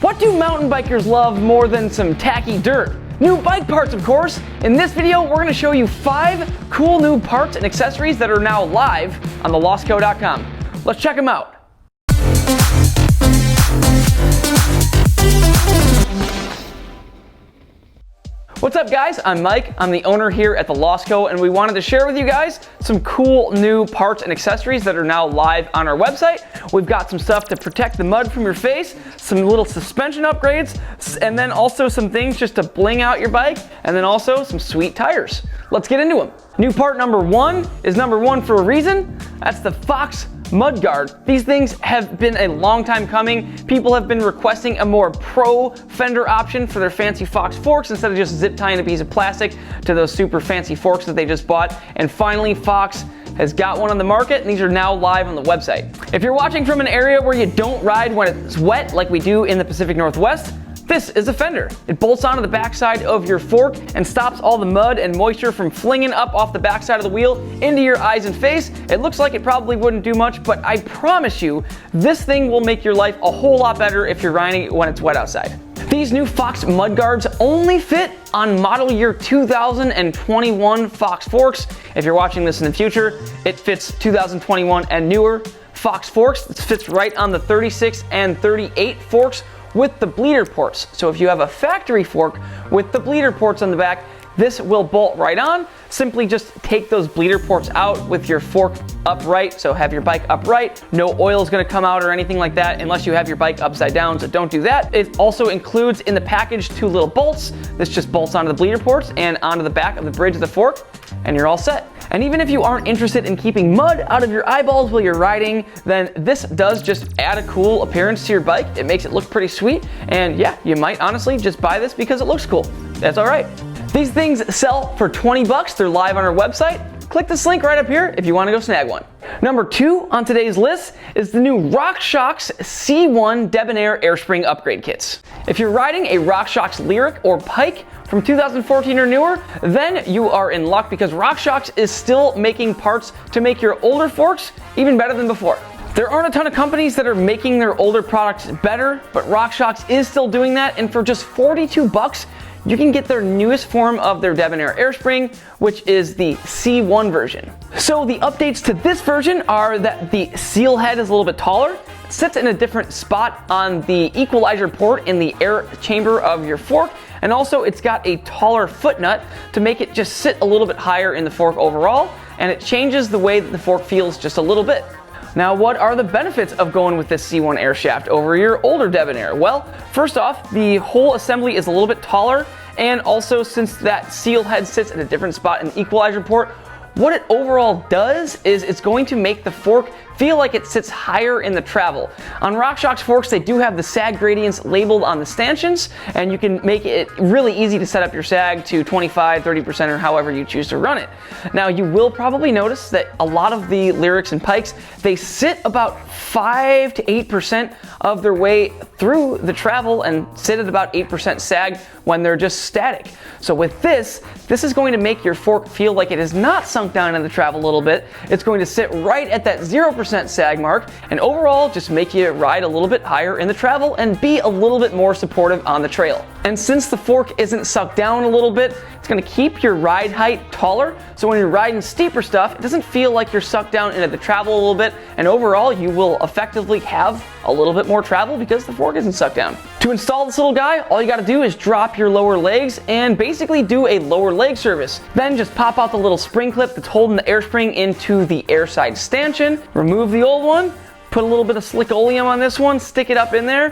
What do mountain bikers love more than some tacky dirt? New bike parts, of course. In this video, we're going to show you 5 cool new parts and accessories that are now live on thelostco.com. Let's check them out. What's up, guys? I'm Mike. I'm the owner here at the Lostco, and we wanted to share with you guys some cool new parts and accessories that are now live on our website. We've got some stuff to protect the mud from your face, some little suspension upgrades, and then also some things just to bling out your bike, and then also some sweet tires. Let's get into them. New part number 1 is number 1 for a reason. That's the Fox Mud Guard. These things have been a long time coming. People have been requesting a more pro fender option for their fancy Fox forks instead of just zip tying a piece of plastic to those super fancy forks that they just bought. And finally, Fox has got one on the market, and these are now live on the website. If you're watching from an area where you don't ride when it's wet like we do in the Pacific Northwest, this is a fender. It bolts onto the backside of your fork and stops all the mud and moisture from flinging up off the backside of the wheel into your eyes and face. It looks like it probably wouldn't do much, but I promise you, this thing will make your life a whole lot better if you're riding it when it's wet outside. These new Fox mud guards only fit on model year 2021 Fox forks. If you're watching this in the future, it fits 2021 and newer Fox forks. It fits right on the 36 and 38 forks with the bleeder ports. So if you have a factory fork with the bleeder ports on the back, this will bolt right on. Simply just take those bleeder ports out with your fork upright, so have your bike upright. No oil is gonna come out or anything like that unless you have your bike upside down, so don't do that. It also includes in the package 2 little bolts. This just bolts onto the bleeder ports and onto the back of the bridge of the fork, and you're all set. And even if you aren't interested in keeping mud out of your eyeballs while you're riding, then this does just add a cool appearance to your bike. It makes it look pretty sweet, and yeah, you might honestly just buy this because it looks cool. That's all right. These things sell for 20 bucks. They're live on our website. Click this link right up here if you want to go snag one. Number 2 on today's list is the new RockShox C1 DebonAir Air Spring upgrade kits. If you're riding a RockShox Lyric or Pike from 2014 or newer, then you are in luck because RockShox is still making parts to make your older forks even better than before. There aren't a ton of companies that are making their older products better, but RockShox is still doing that, and for just 42 bucks, you can get their newest form of their DebonAir Air Spring, which is the C1 version. So the updates to this version are that the seal head is a little bit taller, it sits in a different spot on the equalizer port in the air chamber of your fork, and also it's got a taller foot nut to make it just sit a little bit higher in the fork overall, and it changes the way that the fork feels just a little bit. Now, what are the benefits of going with this C1 air shaft over your older DebonAir? Well, first off, the whole assembly is a little bit taller, and also since that seal head sits at a different spot in the equalizer port, what it overall does is it's going to make the fork feel like it sits higher in the travel. On RockShox forks, they do have the sag gradients labeled on the stanchions, and you can make it really easy to set up your sag to 25, 30%, or however you choose to run it. Now, you will probably notice that a lot of the Lyrics and Pikes, they sit about 5 to 8% of their way through the travel and sit at about 8% sag when they're just static. So with this is going to make your fork feel like it is not sunk down in the travel a little bit. It's going to sit right at that 0% sag mark, and overall just make you ride a little bit higher in the travel and be a little bit more supportive on the trail. And since the fork isn't sucked down a little bit, it's going to keep your ride height taller, so when you're riding steeper stuff, it doesn't feel like you're sucked down into the travel a little bit, and overall you will effectively have a little bit more travel because the fork isn't sucked down. To install this little guy, all you got to do is drop your lower legs and basically do a lower leg service. Then just pop out the little spring clip that's holding the air spring into the air side stanchion, remove the old one, put a little bit of slick oleum on this one, stick it up in there,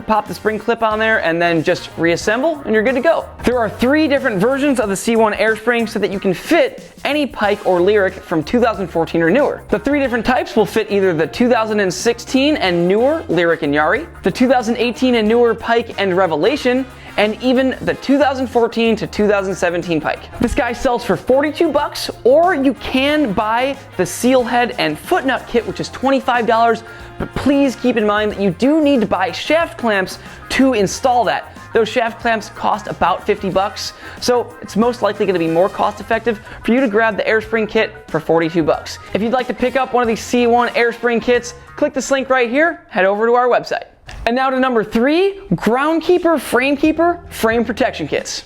pop the spring clip on there, and then just reassemble, and you're good to go. There are 3 different versions of the C1 Air Spring so that you can fit any Pike or Lyric from 2014 or newer. The 3 different types will fit either the 2016 and newer Lyric and Yari, the 2018 and newer Pike and Revelation, and even the 2014 to 2017 Pike. This guy sells for 42 bucks, or you can buy the seal head and foot nut kit, which is $25, but please keep in mind that you do need to buy shaft clamps to install that. Those shaft clamps cost about 50 bucks, so it's most likely going to be more cost effective for you to grab the air spring kit for 42 bucks. If you'd like to pick up one of these C1 air spring kits, click this link right here, head over to our website. And now to number 3, Groundkeeper Frame Keeper Frame Protection Kits.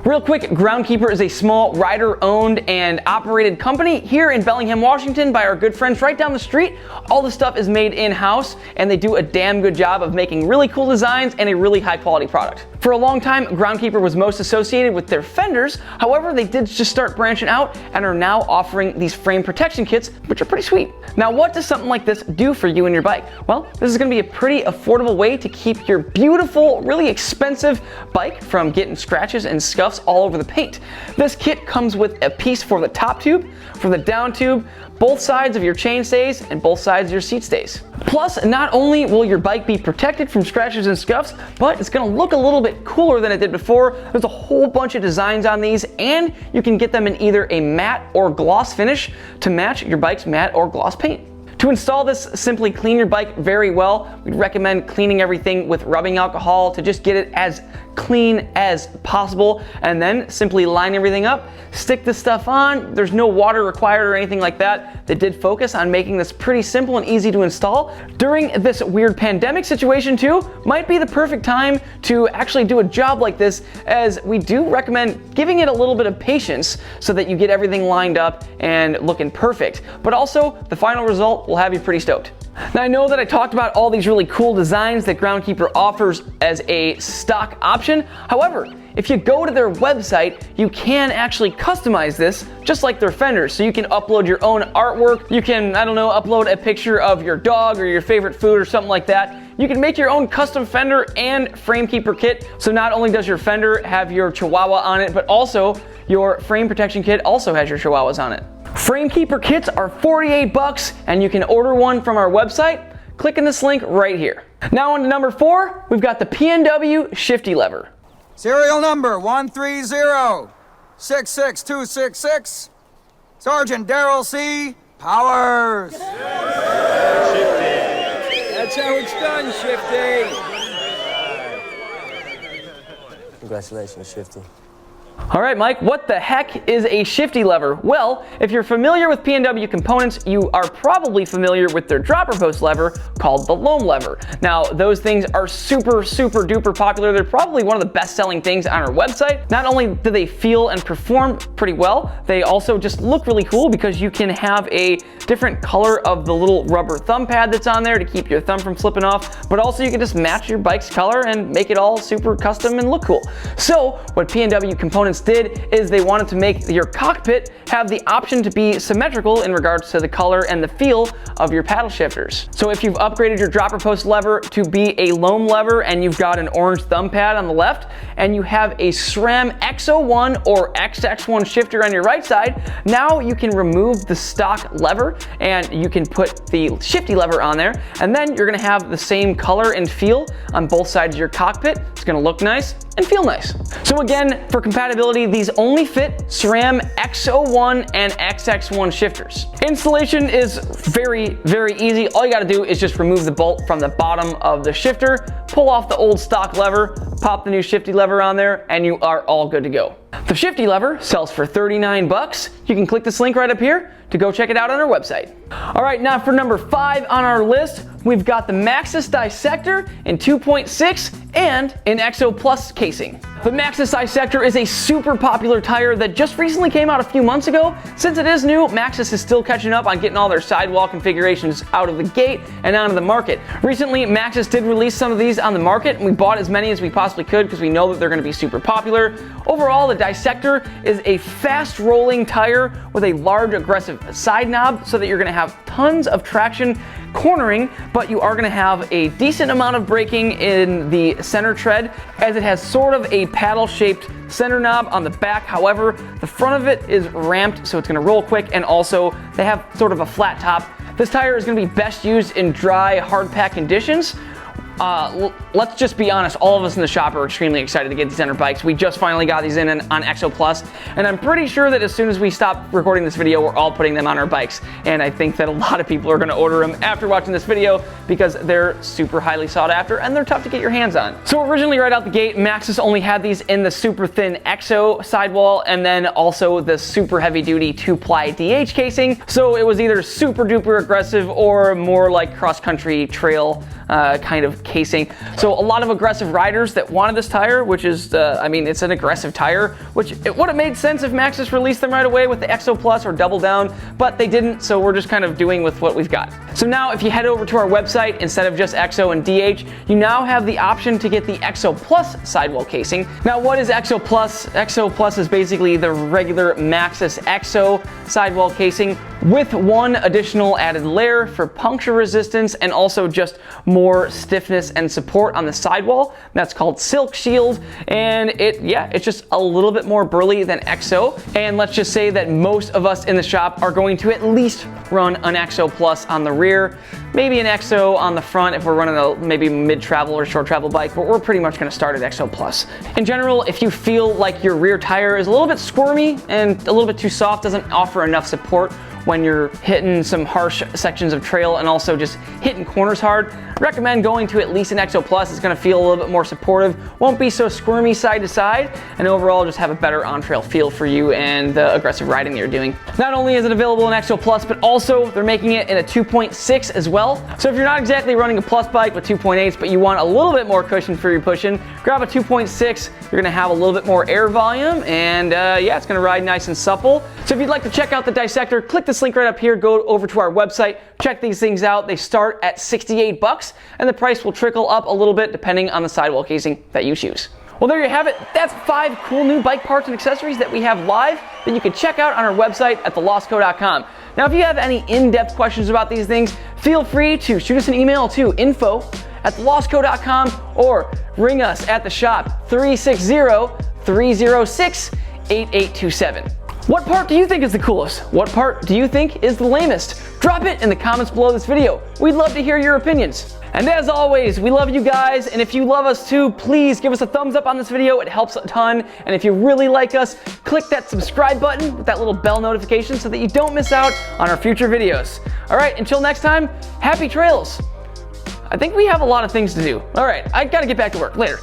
Real quick, Groundkeeper is a small rider-owned and operated company here in Bellingham, Washington by our good friends right down the street. All the stuff is made in-house and they do a damn good job of making really cool designs and a really high-quality product. For a long time, Groundkeeper was most associated with their fenders. However, they did just start branching out and are now offering these frame protection kits, which are pretty sweet. Now, what does something like this do for you and your bike? Well, this is gonna be a pretty affordable way to keep your beautiful, really expensive bike from getting scratches and scuffs all over the paint. This kit comes with a piece for the top tube, for the down tube, both sides of your chain stays, and both sides of your seat stays. Plus, not only will your bike be protected from scratches and scuffs, but it's gonna look a little bit cooler than it did before. There's a whole bunch of designs on these, and you can get them in either a matte or gloss finish to match your bike's matte or gloss paint. To install this, simply clean your bike very well. We'd recommend cleaning everything with rubbing alcohol to just get it as clean as possible, and then simply line everything up, stick this stuff on. There's no water required or anything like that. They did focus on making this pretty simple and easy to install. During this weird pandemic situation too, might be the perfect time to actually do a job like this, as we do recommend giving it a little bit of patience so that you get everything lined up and looking perfect. But also, the final result will have you pretty stoked. Now, I know that I talked about all these really cool designs that Groundkeeper offers as a stock option. However, if you go to their website, you can actually customize this just like their fenders. So you can upload your own artwork. You can, I don't know, upload a picture of your dog or your favorite food or something like that. You can make your own custom fender and frame keeper kit. So not only does your fender have your Chihuahua on it, but also your frame protection kit also has your Chihuahuas on it. Frame keeper kits are 48 bucks, and you can order one from our website, clicking this link right here. Now on to number 4, we've got the PNW Shifty Lever. Serial number 13066266. Sergeant Darrell C. Powers. That's how it's done, Shifty. Congratulations, Shifty. All right, Mike, what the heck is a shifty lever? Well, if you're familiar with PNW components, you are probably familiar with their dropper post lever called the loam lever. Now, those things are super duper popular. They're probably one of the best selling things on our website. Not only do they feel and perform pretty well, they also just look really cool because you can have a different color of the little rubber thumb pad that's on there to keep your thumb from slipping off, but also you can just match your bike's color and make it all super custom and look cool. So what PNW components did is they wanted to make your cockpit have the option to be symmetrical in regards to the color and the feel of your paddle shifters. So if you've upgraded your dropper post lever to be a loam lever and you've got an orange thumb pad on the left and you have a SRAM X01 or XX1 shifter on your right side, now you can remove the stock lever and you can put the shifty lever on there, and then you're gonna have the same color and feel on both sides of your cockpit. It's gonna look nice and feel nice. So again, for compatibility, these only fit SRAM X01 and XX1 shifters. Installation is very easy. All you gotta do is just remove the bolt from the bottom of the shifter, pull off the old stock lever, pop the new shifty lever on there, and you are all good to go. The shifty lever sells for 39 bucks. You can click this link right up here to go check it out on our website. All right, now for number 5 on our list, we've got the Maxis dissector in 2.6 and in XO Plus casing. The Maxis dissector is a super popular tire that just recently came out a few months ago. Since it is new, Maxis is still catching up on getting all their sidewall configurations out of the gate and onto the market. Recently, Maxis did release some of these on the market, and we bought as many as we possibly could because we know that they're going to be super popular. Overall, the dissector is a fast rolling tire with a large aggressive side knob so that you're going to have tons of traction cornering, but you are going to have a decent amount of braking in the center tread, as it has sort of a paddle shaped center knob on the back. However, the front of it is ramped, so it's going to roll quick, and also they have sort of a flat top. This tire is going to be best used in dry, hard pack conditions. Let's just be honest, all of us in the shop are extremely excited to get these on our bikes. We just finally got these in on XO Plus, and I'm pretty sure that as soon as we stop recording this video, we're all putting them on our bikes. And I think that a lot of people are going to order them after watching this video because they're super highly sought after and they're tough to get your hands on. So originally, right out the gate, Maxis only had these in the super thin XO sidewall and then also the super heavy duty 2-ply DH casing. So it was either super duper aggressive or more like cross country trail kind of casing. So a lot of aggressive riders that wanted this tire, which is, I mean, it's an aggressive tire, which it would have made sense if Maxis released them right away with the XO Plus or Double Down, but they didn't, so we're just kind of doing with what we've got. So now if you head over to our website, instead of just XO and DH, you now have the option to get the XO Plus sidewall casing. Now what is XO Plus? XO Plus is basically the regular Maxis XO sidewall casing with one additional added layer for puncture resistance and also just more stiffness and support on the sidewall. That's called Silk Shield, and it's just a little bit more burly than XO. And let's just say that most of us in the shop are going to at least run an XO Plus on the rear, maybe an XO on the front if we're running a maybe mid-travel or short travel bike, but we're pretty much going to start at XO Plus. In general, if you feel like your rear tire is a little bit squirmy and a little bit too soft, doesn't offer enough support when you're hitting some harsh sections of trail and also just hitting corners hard, I recommend going to at least an XO Plus. It's going to feel a little bit more supportive, won't be so squirmy side to side, and overall just have a better on-trail feel for you and the aggressive riding that you're doing. Not only is it available in XO Plus, but also they're making it in a 2.6 as well. So if you're not exactly running a Plus bike with 2.8s, but you want a little bit more cushion for your pushing, grab a 2.6. You're going to have a little bit more air volume, and it's going to ride nice and supple. So if you'd like to check out the dissector, click this link right up here, go over to our website, check these things out. They start at $68, and the price will trickle up a little bit depending on the sidewall casing that you choose. Well, there you have it. That's 5 cool new bike parts and accessories that we have live that you can check out on our website at thelostco.com. Now, if you have any in-depth questions about these things, feel free to shoot us an email to info@thelostco.com or ring us at the shop 360-306-8827. What part do you think is the coolest? What part do you think is the lamest? Drop it in the comments below this video. We'd love to hear your opinions. And as always, we love you guys, and if you love us too, please give us a thumbs up on this video. It helps a ton. And if you really like us, click that subscribe button with that little bell notification so that you don't miss out on our future videos. All right, until next time, happy trails. I think we have a lot of things to do. All right, I gotta get back to work. Later.